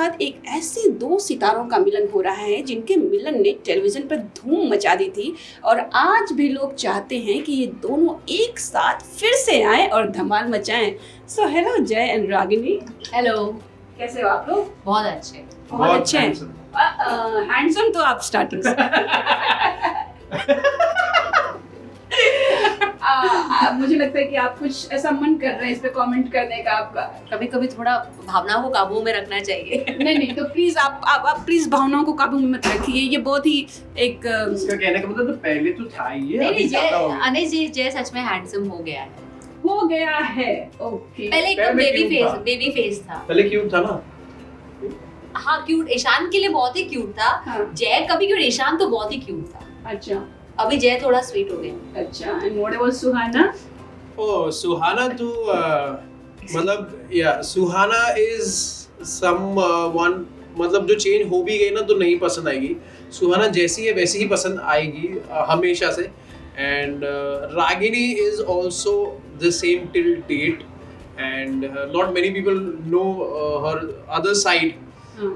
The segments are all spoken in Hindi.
साथ एक ऐसे दो सितारों का मिलन हो रहा है जिनके मिलन ने टेलीविजन पर धूम मचा दी थी और आज भी लोग चाहते हैं कि ये दोनों एक साथ फिर से आएं और धमाल मचाएं। सो हेलो जय एंड रागिनी। हेलो, कैसे हो आप लोग? बहुत अच्छे। बहुत अच्छे हैं। हैंडसम तो आप स्टार्टिंग से मुझे लगता है कि आप कुछ ऐसा मन कर रहे हैं इस पे कमेंट करने का आपका। कभी कभी थोड़ा भावनाओं को काबू में रखना चाहिए। नहीं तो प्लीज आप प्लीज भावनाओं को काबू में मत रखिए। ये बहुत ही एक इसका कहने का मतलब तो पहले तो था ही है। नहीं, अनिश जी जय सच में हैंडसम हो गया है। ओके, पहले एकदम बेबी फेस था। पहले क्यूट था ना। हाँ, क्यूट ईशान के लिए बहुत ही क्यूट था। हाँ। जय कभी क्यूट, ईशान तो बहुत ही क्यूट था। अच्छा, अभी जय थोड़ा स्वीट हो गया। अच्छा। एंड व्हाट अबाउट सुहाना? ओह, सुहाना तो मतलब या सुहाना इज वन, मतलब जो चेंज हो भी गई ना तो नहीं पसंद आएगी। सुहाना जैसी है वैसी ही पसंद आएगी हमेशा से। And Ragini is also the same till date and not many people know her other side,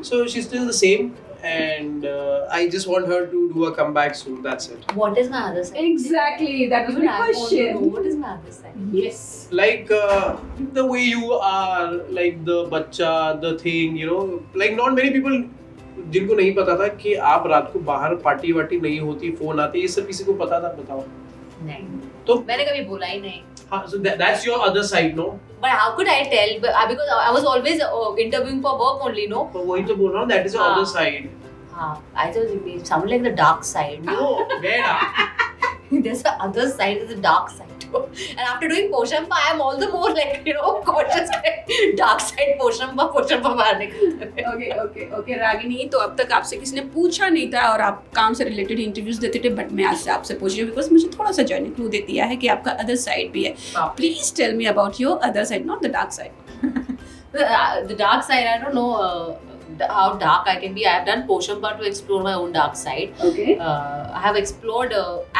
so she's still the same and I just want her to do a comeback soon. That's it. What is my other side? Exactly, that was Even my I want to question. know what is my other side? Yes. Like the way you are, like the बच्चा, the thing, you know, like not many people जिनको नहीं पता था कि आप रात को बाहर पार्टी वार्टी नहीं होती, फोन आते, ये सब किसी को पता था? बताओ। नहीं, तो मैंने कभी बोला ही नहीं। हाँ, so that's your other side, no? But how could I tell? Because I was always interviewing for work only, no? तो वही तो बोल रहा हूँ, that is your हाँ. other side. हाँ, I thought it sounded like the dark side. No, where? There's the other side, there's the dark side. And after doing Poshampa, I am all the more like, you know, cautious. Dark side Poshampa मारने का। ओके रागिनी, तो अब तक आपसे किसी ने पूछा नहीं था और आप काम से रिलेटेड इंटरव्यूज देते थे, बट मैं आज से आपसे पूछ रही हूँ बिकॉज मुझे थोड़ा सा जर्नी क्लू दे दिया है कि आपका अदर साइड भी है। Please tell me about your other side, not the dark side. The dark side, I don't know how dark I can be. I have done Poshampa to explore my own dark side. Okay. I have explored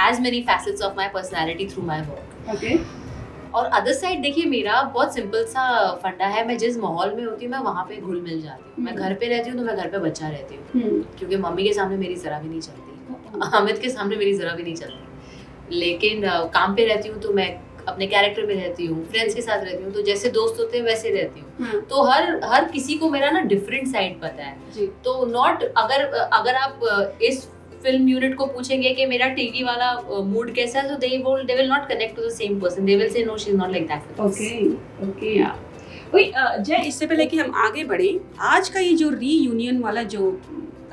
as many facets of my personality through my work. Okay. और अदर साइड देखिए, मेरा बहुत सिंपल सा फंडा है। मैं जिस माहौल में होती हूँ मैं वहाँ पे घुल मिल जाती हूँ। मैं घर पे रहती हूँ तो मैं घर पे बच्चा रहती हूँ, क्योंकि मम्मी के सामने मेरी जरा भी नहीं चलती, अमित के सामने मेरी जरा भी नहीं चलती। लेकिन काम पे रहती हूँ तो मैं अपने कैरेक्टर में रहती हूँ, फ्रेंड्स के साथ रहती हूँ, तो जैसे दोस्त होते हैं वैसे रहती हूँ। तो हर किसी को मेरा ना डिफरेंट साइड पता है। तो नॉट अगर आप इस फिल्म यूनिट को पूछेंगे कि मेरा टीवी वाला मूड कैसा है, तो they will not connect to the same person, they will say no she is not like that. Okay Jay, इससे पहले कि हम आगे बढ़े, आज का ये जो रीयूनियन वाला जो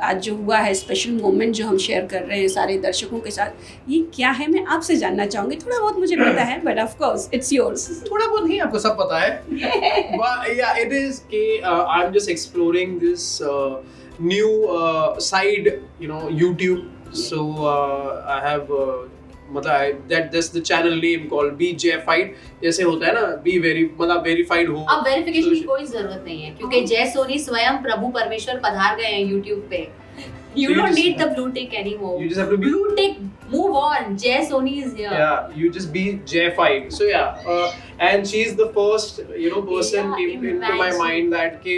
आज जो हुआ है, स्पेशल मोमेंट जो हम शेयर कर रहे हैं सारे दर्शकों के साथ, ये क्या है मैं आपसे जानना चाहूंगी। थोड़ा बहुत मुझे पता है but of course it's yours. थोड़ा बहुत नहीं, आपको सब पता है। Yeah, it is कि I'm just exploring this new side, you know, YouTube. So I have मतलब that's the channel name called Be Jaified. जैसे होता है ना, be मतलब verified हो। अब वेरिफिकेशन की कोई जरूरत नहीं है, क्योंकि जय सोनी स्वयं प्रभु परमेश्वर पधार गए हैं YouTube पे। You don't need the blue tick anymore. You just have to be blue tick. Move on. Jay Soni is here. Yeah, you just be Jaified. So yeah, and she's the first, you know, person came into my mind that कि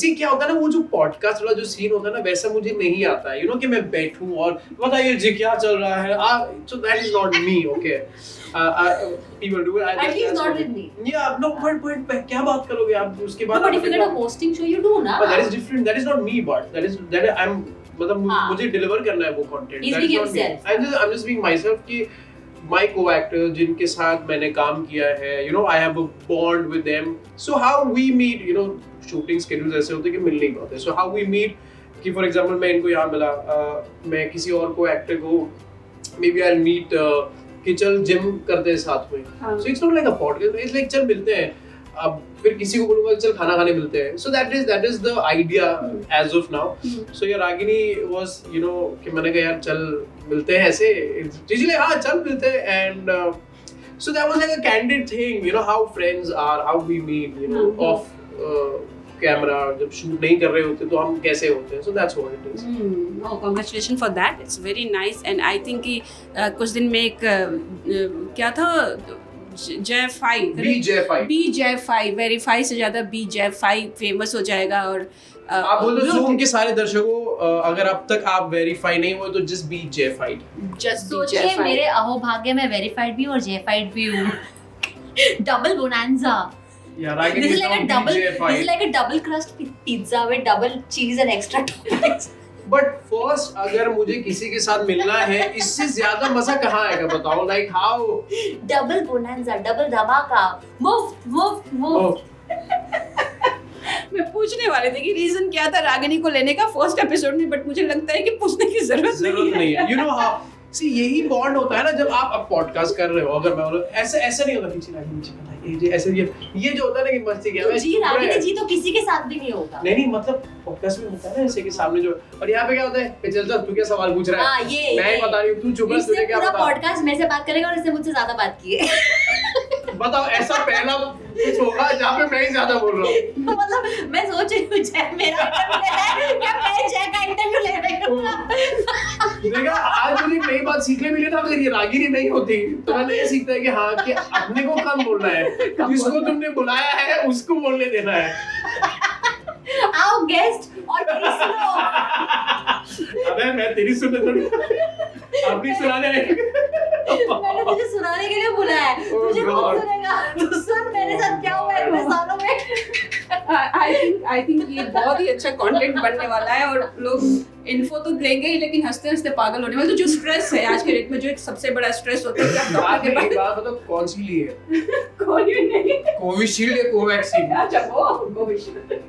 see क्या होता है ना, वो जो पॉडकास्ट वाला जो सीन होता है ना, वैसा मुझे नहीं आता है। You know कि मैं बैठूं और बताइए जी क्या चल रहा है। So that is not me, okay. People do it. At least not with me. Yeah, no, but क्या बात करोगे आप उसके बाद? No, but if you get a hosting show, you do ना. But that is different. That is not me, but that I'm मतलब मुझे डिलीवर करना है वो content. He's being himself. I'm just being myself कि my co-actors जिनके साथ मैंने काम किया है, you know, I have a bond with them. So how we meet, you know, shooting schedules ऐसे होते हैं कि मिल नहीं पाते. So how we meet कि for example मैं इनको यहाँ मिला, मैं किसी और co-actor को maybe I'll meet कि चल जिम करते हैं साथ में। So it's not like a podcast. It's like चल मिलते हैं। अब फिर किसी को बोलूँगा चल खाना खाने मिलते हैं। So that is the idea as of now. So yeah, Ragini was, you know, कि मैंने कहा यार चल मिलते हैं ऐसे, इसलिए हाँ चल मिलते हैं। And so that was like a candid thing, you know, how friends are, how we meet, you know, off camera जब शूट नहीं कर रहे होते तो हम कैसे होते हैं। So that's what it is. Congratulations for that. It's very nice and I think कि कुछ दिन में एक क्या था, जयफाई, BJFI, वेरीफाई से ज्यादा BJFI फेमस हो जाएगा। और आप बोल दो Zoom के सारे दर्शकों, अगर अब तक आप वेरीफाई नहीं हुए तो जस्ट बी जेफाइड। जस्ट सोचिए मेरे अहोभाग्य में वेरीफाइड भी और जेफाइड भी हूँ। Double bonanza. यार आगे This is like a double crust pizza with double cheese and extra toppings. But first अगर मुझे किसी के साथ मिलना है, इससे ज्यादा मजा कहाँ आएगा बताओ? Like how? Double bonanza, double धमाका, मुफ्त मुफ्त मुफ्त। मैं पूछने वाली थी कि रीजन क्या था रागिनी को लेने का फर्स्ट एपिसोड में, बट मुझे लगता है कि पूछने की जरूरत नहीं है। यू नो हाउ सी यही बॉन्ड होता है ना जब आप अब पॉडकास्ट कर रहे हो। अगर मैं बोलूं ऐसे नहीं होता पीछे रागिनी ये ऐसे ये जो होता है ना कि मस्ती क्या है जी, रागिनी जी तो किसी के साथ भी नहीं होगा। नहीं मतलब पॉडकास्ट में होता है ना ऐसे कि सामने जो, और यहाँ पे क्या होता है चल तू क्या सवाल पूछ रहा है, मैं बता रही हूँ तू चुप रह, तुझे क्या पता। पूरा पॉडकास्ट मेरे से बात करेगा और इसने मुझसे ज्यादा बात की है। बताओ ऐसा पहला कुछ होगा जहाँ पे मैं ही ज्यादा बोल रहा हूँ। मतलब मैं सोच रही हूँ जय मेरा इंटरव्यू ले रहा है या मैं जय का इंटरव्यू ले रही हूँ। देखा आज मुझे नई बात सीखने मिली ना, अगर ये रागिनी नहीं होती तो मैं नहीं सीखता कि हाँ कि अपने को कम बोलना है, जिसको तुमने बुलाया है उसको बोलने देना है। आओ गेस्ट और तेरी सुनो। अबे मैं तेरी सुनने थोड़ी, अपनी सुनाने मैंने तुझे सुनाने के लिए बुलाया है, तुझे कौन सुनेगा? तू सुन मेरे साथ क्या हुआ है इतने सालों में। आई थिंक ये बहुत ही अच्छा कंटेंट बनने वाला है और लोग इन्फो तो लेंगे ही लेकिन हंसते हंसते पागल होने वाले। तो जो स्ट्रेस है आज के डेट में, जो एक सबसे बड़ा स्ट्रेस होता है कि आप डॉक्टर के पास, बात बताओ कौन सी ली है? कोई नहीं, कोविशील्ड या कोवैक्सीन? अच्छा वो कोविशील्ड,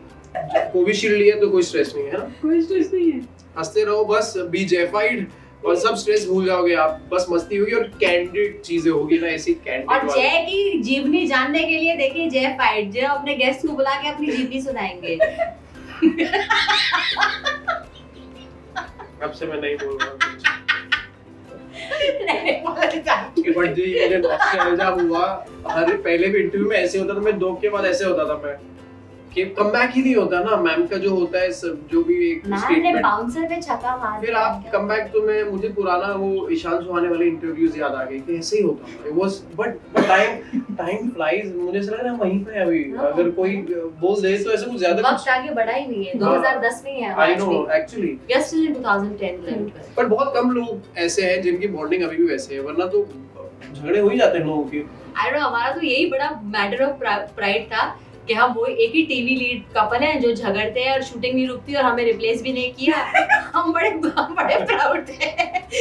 कोविशील्ड लिया तो कोई स्ट्रेस नहीं है ना, कोई स्ट्रेस नहीं है। हंसते रहो बस, बी जेफाइड और सब स्ट्रेस भूल जाओगे आप, बस मस्ती होगी और कैंडिड चीजें होगी ना, ऐसी कैंडिड। और जय की जीवनी जानने के लिए देखिए जय फाइट, जय अपने गेस्ट को बुला के अपनी जीवनी सुनाएंगे। अब से मैं नहीं बोल रहा हूँ। नहीं बट जो ये मुझे नॉस्टैल्जिया हुआ, हर पहले भी इंटरव्यू में ऐसे होता था, मैं 2 के बाद ऐसे होता था मैं कि कमबैक ही नहीं होता ना। मैम का जो होता है सब, जो भी एक स्टेटमेंट, बाउंसर पे छक्का मार, फिर आप कमबैक। तो मैं मुझे पुराना वो ईशान सुहाने वाले इंटरव्यूज याद आ गए कि ऐसे ही होता था। It was but time flies. मुझे ऐसा लग रहा है वहीं पे अभी अगर कोई बोल दे तो ऐसे कुछ ज्यादा वक्त आगे बढ़ा ही नहीं है। 2010 में है। I know actually we are still in 2010 11 12। पर बहुत कम लोग ऐसे हैं जिनकी बॉन्डिंग अभी भी वैसे है, वरना तो झगड़े हो ही जाते हैं लोगों के। आई नो हमारा तो यही बड़ा मैटर ऑफ प्राइड था कि हम वो एक ही टीवी लीड कपल हैं जो झगड़ते हैं और शूटिंग नहीं रुकती और हमें रिप्लेस भी नहीं किया। हम बड़े प्राउड थे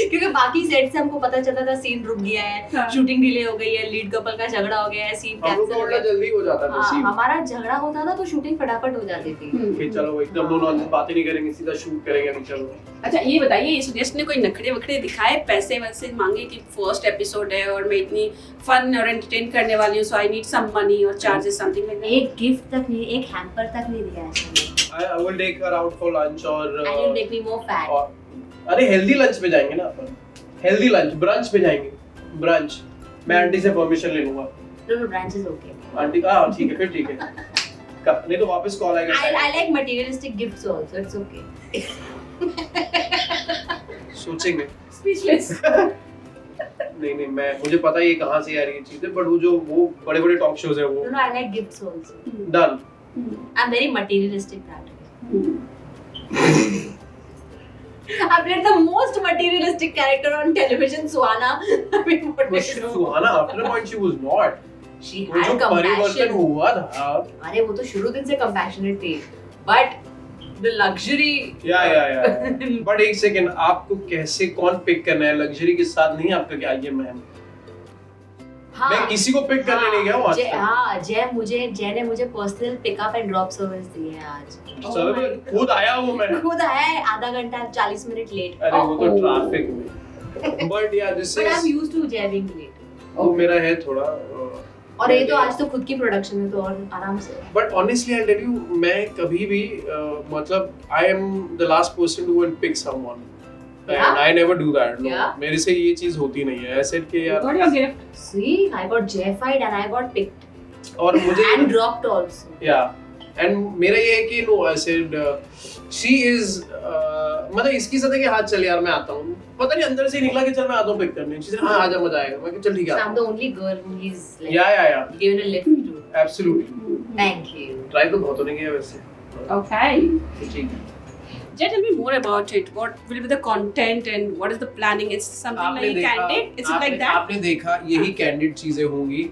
क्योंकि बाकी सेट से हमको पता चलता था सीन रुक गया है, शूटिंग डिले हो गई है, लीड कपल का झगड़ा हो गया है, सीन कैंसिल हो गया, जल्दी हो जाता था सीन। हमारा झगड़ा होता था तो शूटिंग फटाफट हो जाती थी कि चलो एकदम नो नॉनसेंस बातें नहीं करेंगे, सीधा शूट करेंगे अभी चलो। अच्छा ये बताइए, इस गेस्ट ने कोई नखरे वखरे दिखाए, पैसे वैसे मांगे कि फर्स्ट एपिसोड है और मैं इतनी फन और एंटरटेन करने वाली हूं सो आई नीड सम मनी और चार्जेस समथिंग लाइक दैट? एक गिफ्ट तक नहीं, एक हैम्पर तक नहीं दिया है। I will take her out for lunch और And you make me more fat. अरे हेल्दी लंच पे जाएंगे ना अपन, हेल्दी लंच, ब्रंच पे जाएंगे, ब्रंच। मैं आंटी से परमिशन ले लूंगा। No, brunch is okay. Aunty हां ठीक है, फिर ठीक है। नहीं तो वापस कॉल आएगा। I like materialistic gifts also. It's okay. सोचेंगे। स्पीचलेस। नहीं मैं मुझे पता है ये कहाँ से आ रही है चीजें, बट वो बड़े टॉक शोज है वो। No, I like gifts also. Done. I'm very materialistic that way. I played the most materialistic character on television, Suhana. I mean, what But Suhana, after a point, she was not. She वो had जो परिवर्तन compassion. हुआ था। अरे वो तो शुरू दिन से compassionate थी, but the luxury. या बट एक सेकंड, आपको कैसे कौन पिक करना है? लग्जरी के साथ नहीं आपका क्या ये मैम? हाँ, मैं किसी को पिक करने नहीं गया हूँ आज तक। जय ने मुझे personal pickup and drop service दी है आज। चलो खुद आया हूँ मैं। खुद आया है, आधा घंटा 40 मिनट लेट। अरे वो तो ट्रैफिक में। बट या this But I'm is used to Jay being late. वो मेरा है थोड़ा। और ये तो आज तो खुद की प्रोडक्शन है तो और आराम से। But honestly I tell you, मैं कभी भी मतलब I am the last person to pick someone and I never do that. No, मेरे से ये चीज होती नहीं है। ऐसे कि यार Got your gift. See, I got Jay-fied and I got picked. और मुझे And dropped also. Yeah and मेरा ये है कि no I said she is मतलब इसकी साथ है कि हाँ चल यार मैं आता हूँ, पता नहीं अंदर से ही निकला कि चल मैं आता हूँ पिक करने, शी सेड हाँ आजा मजा आएगा, मैं चल ठीक है। I'm the only girl who he's like या given a lift to. Absolutely, Thank you. Try तो बहुत होने गया वैसे। Okay. ठीक है। Jay, tell me more about it. What will be the content and what is the planning? It's something like candid? Is it like that? आपने देखा यही कैंडिड चीजें होंगी,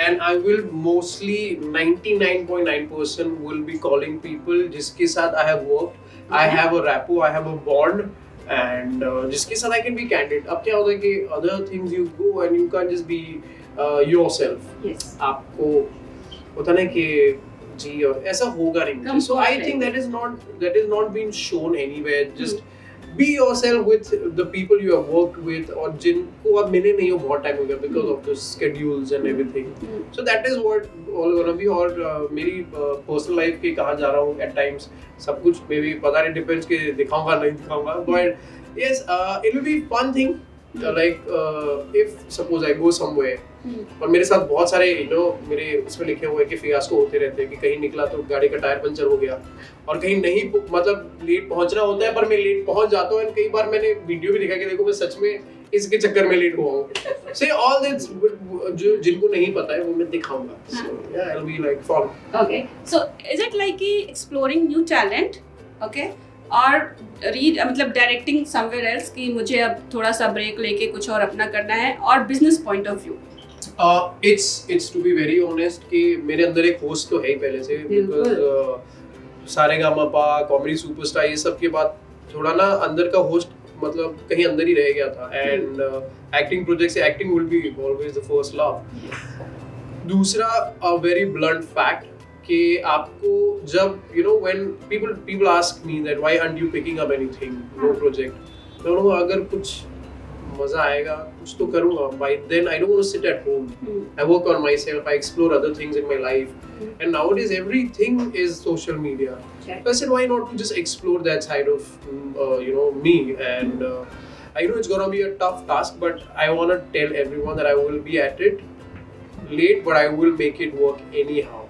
and I will mostly 99.9% will be calling people जिसके साथ I have worked, I have a rapport, I have a bond, and जिसके साथ I can be candid. अब क्या होता है कि other things you go and you can't just be yourself. Yes. आपको होता ना कि जी और ऐसा होगा नहीं, so I think that is not being shown anywhere. Just be yourself with the people you have worked with और जिनको आप मिले नहीं हो बहुत टाइम हो गया because of the schedules and everything. So that is what all gonna be. और मेरी personal life के कहाँ जा रहा हूँ at times सब कुछ maybe पता नहीं, depends कि दिखाऊंगा नहीं दिखाऊंगा, but yes it will be fun thing. Like if suppose I go somewhere और मेरे साथ बहुत सारे मेरे उसमें लिखे हुए कि फियास्को होते रहते हैं कि कहीं निकला तो गाड़ी का टायर पंचर हो गया और कहीं नहीं मतलब लेट पहुंचना होता है पर मैं लेट पहुंच जाता हूँ, कई बार मैंने वीडियो भी दिखा कि देखो मैं सच में इसके चक्कर में लेट हुआ हूँ। से ऑल दिस जो जिनको नहीं पता है वो मैं दिखाऊंगा, so yeah I will be like fun. Okay. So is it like exploring new talent? Okay. और मतलब डायरेक्टिंग समवेयर एल्स कि मुझे अब थोड़ा सा ब्रेक लेके कुछ और अपना करना है, और business point of view? It's to be very honest कि मेरे अंदर एक होस्ट तो है ही पहले से, because सारेगामापा, कॉमेडी सुपरस्टार ये सब के बाद थोड़ा ना अंदर का होस्ट मतलब कहीं अंदर ही रह गया था, एंड एक्टिंग प्रोजेक्ट से acting will be always the first love. दूसरा a very blunt fact कि आपको जब when people ask me that why aren't you picking up anything, no project, तो अगर कुछ मजा आएगा कुछ तो करूंगा, by then I don't want to sit at home. I work on myself, I explore other things in my life, and nowadays everything is social media. So I said why not to just explore that side of me, and I know it's gonna be a tough task, but I want to tell everyone that I will be at it late, but I will make it work anyhow.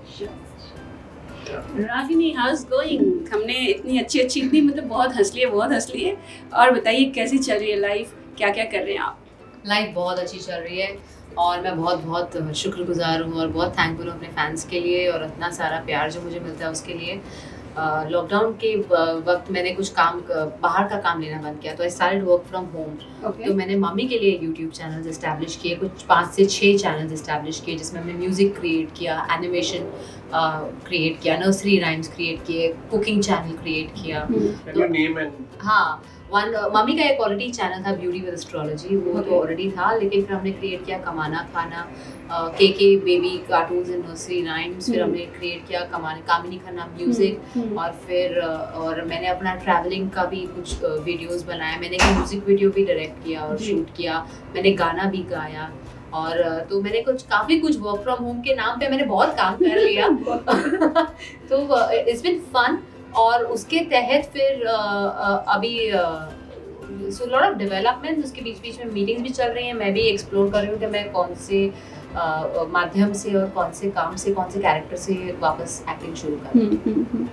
Ragini, house going? हमने इतनी इतनी मतलब बहुत हंस लिए, और बताइए कैसी चल रही है लाइफ, क्या क्या कर रहे हैं आप? लाइफ बहुत अच्छी चल रही है और मैं बहुत बहुत शुक्रगुजार हूँ और बहुत थैंकफुल हूँ अपने फैंस के लिए और इतना सारा प्यार जो मुझे मिलता है उसके लिए। लॉकडाउन के वक्त मैंने कुछ काम बाहर का काम लेना बंद किया, तो I started work from home. तो मैंने मम्मी के लिए यूट्यूब चैनल्स इस्टेब्लिश किए, कुछ 5 से 6 चैनल्स इस्टेब्लिश किए जिसमें हमने म्यूज़िक क्रिएट किया, एनिमेशन क्रिएट किया, नर्सरी राइम्स क्रिएट किए, कुकिंग चैनल क्रिएट किया। हाँ, मम्मी का एक ऑलरेडी चैनल था ब्यूटी विद एस्ट्रोलॉजी, वो तो ऑलरेडी था, लेकिन फिर हमने क्रिएट किया कमाना खाना, के baby cartoons and nursery rhymes, फिर हमने क्रिएट किया कामिनी खन्ना म्यूजिक, और फिर और मैंने अपना ट्रैवलिंग का भी कुछ वीडियोस बनाए, मैंने एक म्यूजिक वीडियो भी डायरेक्ट किया और शूट किया, मैंने गाना भी गाया, और तो मैंने काफ़ी कुछ वर्क फ्रॉम होम के नाम पे मैंने बहुत काम कर लिया। तो इट्स बिन फन, और उसके तहत फिर अभी सो लॉट ऑफ डेवलपमेंट्स, उसके बीच बीच में मीटिंग्स भी चल रही हैं, मैं भी एक्सप्लोर कर रही हूँ कि मैं कौन से माध्यम से और कौन से काम से कौन से कैरेक्टर से वापस एक्टिंग शुरू करूँ।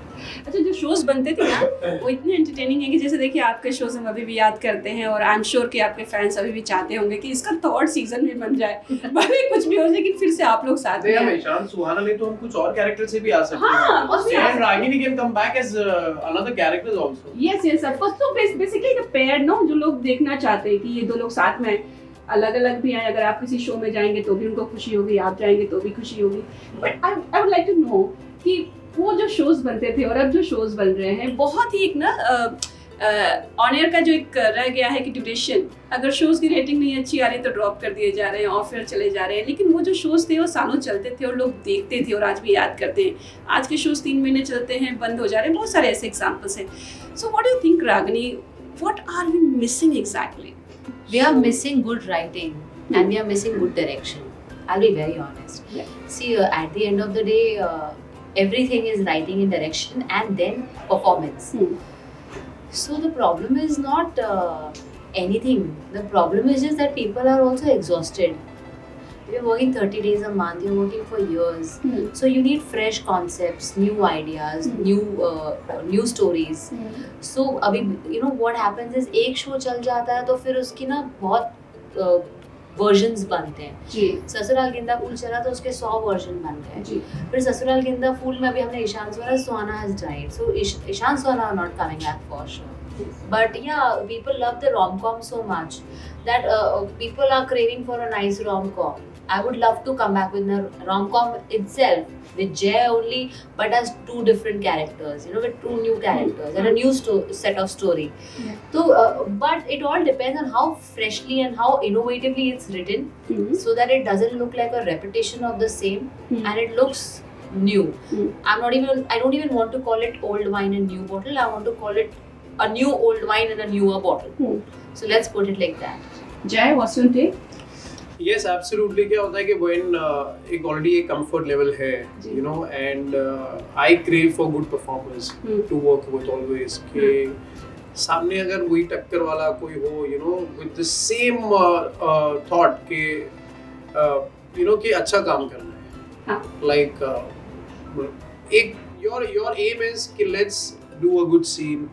अच्छा, जो शोज बनते थे ना वो इतने एंटरटेनिंग है कि जैसे देखिए आपके शोज हम अभी भी याद करते हैं, और आई एम श्योर कि आपके फैंस अभी भी चाहते होंगे कि इसका 3rd सीजन भी बन जाए, भले कुछ भी हो, लेकिन फिर से आप लोग साथ में हैं। ईशान सुहाना नहीं तो हम कुछ और कैरेक्टर से भी आ सकते हैं, and Ragini can come back as another characters also. Yes of course. तो बेसिकली द पेयर नो, जो लोग देखना चाहते हैं कि ये 2 लोग साथ में अलग अलग भी हैं, अगर आप किसी शो में जाएंगे तो भी उनको खुशी होगी, आप जाएंगे तो भी खुशी होगी, but I would like to know कि वो जो शोज बनते थे और अब जो शोज बन रहे हैं, बहुत ही एक ना ऑन एयर का जो एक रह गया है कि ड्यूरेशन, अगर शोज की रेटिंग नहीं अच्छी आ रही तो ड्रॉप कर दिए जा रहे हैं और फिर चले जा रहे हैं, लेकिन वो जो शोज थे वो सालों चलते थे और लोग देखते थे और आज भी याद करते हैं। आज के शोज 3 महीने चलते हैं, बंद हो जा रहे हैं, बहुत सारे ऐसे एग्जाम्पल्स हैं। So what do you think Ragini, what are we missing exactly? We are missing good writing and we are missing good direction. I'll be very honest. Yeah. See, at the end of the day, everything is writing and direction and then performance. So the problem is not anything. The problem is just that people are also exhausted. You're working 30 days a month, you're working for years. So you need fresh concepts, new ideas, new stories. So अभी you know what happens is एक शो चल जाता है तो फिर उसकी ना बहुत वर्जन्स बनते हैं जी। ससुराल गेंदा फूल चला तो उसके 100 वर्जन बन गए। फिर ससुराल गेंदा फूल में अभी हमने Ishaan Suhana has died, so Ishaan Suhana are not coming back for sure. But yeah, people love the rom-com so much that people are craving for a nice rom-com. I would love to come back with a rom-com itself with Jay only, but as two different characters, you know, with two new characters and a new set of story. Yeah. So, but it all depends on how freshly and how innovatively it's written, so that it doesn't look like a repetition of the same, and it looks new. I don't even want to call it old wine in new bottle. I want to call it a new old wine in a newer bottle. So let's put it like that. Jay, what's your take? Yes, absolutely. क्या होता है कि when एक already एक comfort level है, you know, and I crave for good performers to work with always. कि सामने अगर वही टक्कर वाला कोई हो, you know, with the same thought कि you know कि अच्छा काम करना है. Like एक your aim is कि let's do a good scene.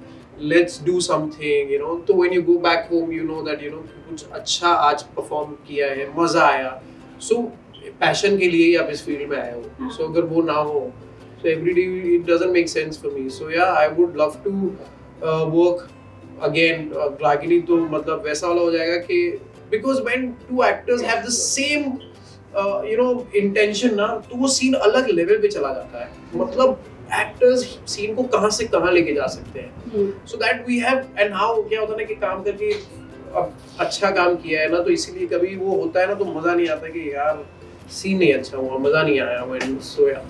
Let's do something, you know. तो when you go back home, you know that you know कुछ अच्छा आज perform किया है, मजा आया. So passion के लिए ही आप इस फील्ड में आए हो. So अगर वो ना हो, so every day it doesn't make sense for me. So yeah, I would love to work again. Ragini तो मतलब वैसा वाला हो जाएगा कि because when two actors have the same you know intention ना, तो वो scene अलग level पे चला जाता है. मतलब एक्टर्स सीन को कहां से कहां लेके जा सकते हैं, so that we have and how क्या होता है ना कि काम करके अब अच्छा काम किया है ना, तो इसीलिए कभी वो होता है ना तो मजा नहीं आता कि यार सीन नहीं अच्छा हुआ, मजा नहीं आया व्हेन सो या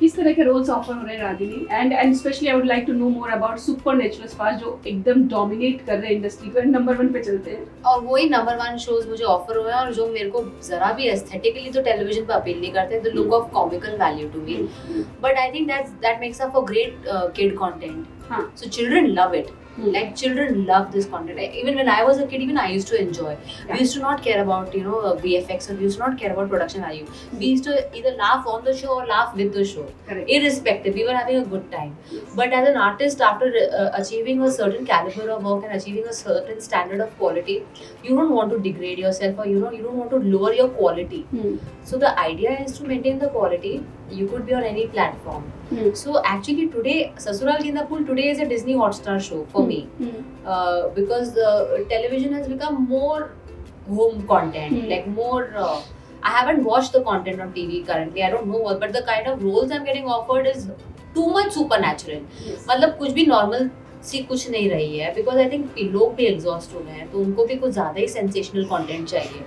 किस तरह के रोल्स ऑफर हो रहे हैं Ragini, and specially I would like to know more about supernatural spars जो एकदम डोमिनेट कर रहे हैं इंडस्ट्री को, नंबर 1 पे चलते हैं और वही नंबर 1 शोज मुझे ऑफर हुए हैं और जो मेरे को जरा भी एस्थेटिकली तो टेलीविजन पे अपील नहीं करते, the look of comical value to me, but I think that makes up for great kid content. So children love it. Like children love this content. Even when I was a kid, even I used to enjoy. We used to not care about VFX, or we used to not care about production value. We used to either laugh on the show or laugh with the show. Correct. Irrespective, we were having a good time. But as an artist, after achieving a certain caliber of work and achieving a certain standard of quality, you don't want to degrade yourself, or you don't want to lower your quality. So the idea is to maintain the quality. You could be on any platform. So actually today, Sasural Genda Phool today is a Disney Hotstar show for me, because television has become more home content, like more. I haven't watched the content on TV currently. I don't know what, but the kind of roles I'm getting offered is too much supernatural. मतलब कुछ भी normal सी कुछ नहीं रही है, because I think लोग भी exhaust हो गए हैं, तो उनको भी कुछ ज़्यादा ही sensational content चाहिए.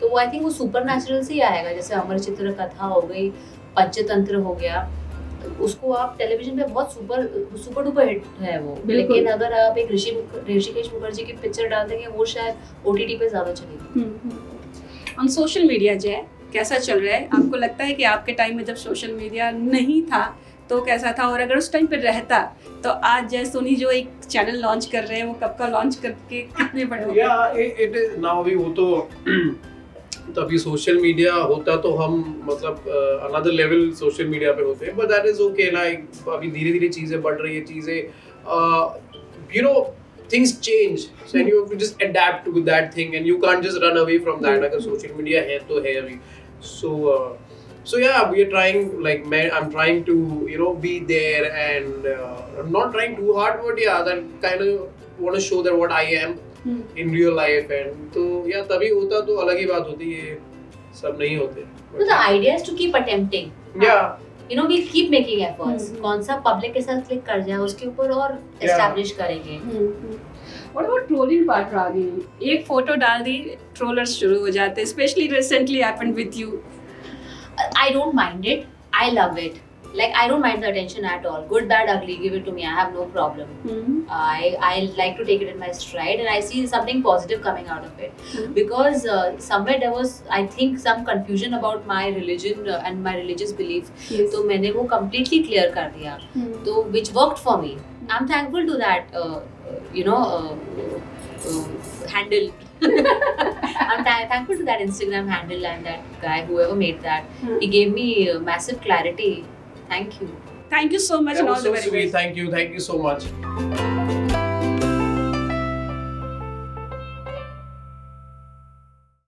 तो वो I think वो supernatural से ही आएगा, जैसे अमर चित्र कथा हो गई, पंचतंत्र हो गया, उसको आप टेलीविजन पे बहुत सुपर डुपर हिट है वो, लेकिन अगर आप एक ऋषिकेश मुखर्जी की पिक्चर डाल देंगे वो शायद OTT पे ज्यादा चलेगी. ऑन सोशल मीडिया जय कैसा चल रहा है? आपको लगता है कि आपके टाइम में जब सोशल मीडिया नहीं था तो कैसा था, और अगर उस टाइम पे रहता तो आज जय सोनी जो एक चैनल लॉन्च कर रहे हैं वो कब का लॉन्च करके कितने बड़े हो गए? या इट इज नाउ भी वो तो तभी सोशल मीडिया होता तो हम मतलब अनदर लेवल सोशल मीडिया पे होते हैं, but that is okay. Like अभी धीरे धीरे चीजें बढ़ रही है, चीजें you know things change, so and you have to just adapt with that thing and you can't just run away from that. अगर सोशल मीडिया है तो है अभी. So yeah, we are trying, like I'm trying to be there, and I'm not trying too hard, but yeah, that kind of want to show that what I am in real life, and तो या तभी होता तो अलग ही बात होती है, सब नहीं होते. So the idea is to keep attempting. Yeah. We keep making efforts. कौन सा पब्लिक के साथ क्लिक कर जाए उसके ऊपर और establish करेंगे. What about trolling part Ragini? एक फोटो डाल दी, ट्रोलर्स शुरू हो जाते हैं. Especially recently happened with you. I don't mind it. I love it. Like I don't mind the attention at all. Good, bad, ugly, give it to me. I have no problem. I like to take it in my stride, and I see something positive coming out of it. Because somewhere there was, I think, some confusion about my religion and my religious belief. Yes. तो मैंने वो completely clear कर दिया. तो which worked for me. I'm thankful to that. Handle. I'm thankful to that Instagram handle and that guy, whoever made that. He gave me massive clarity. Thank you. Thank you so much That and all was the so very sweet. best. Thank you so much.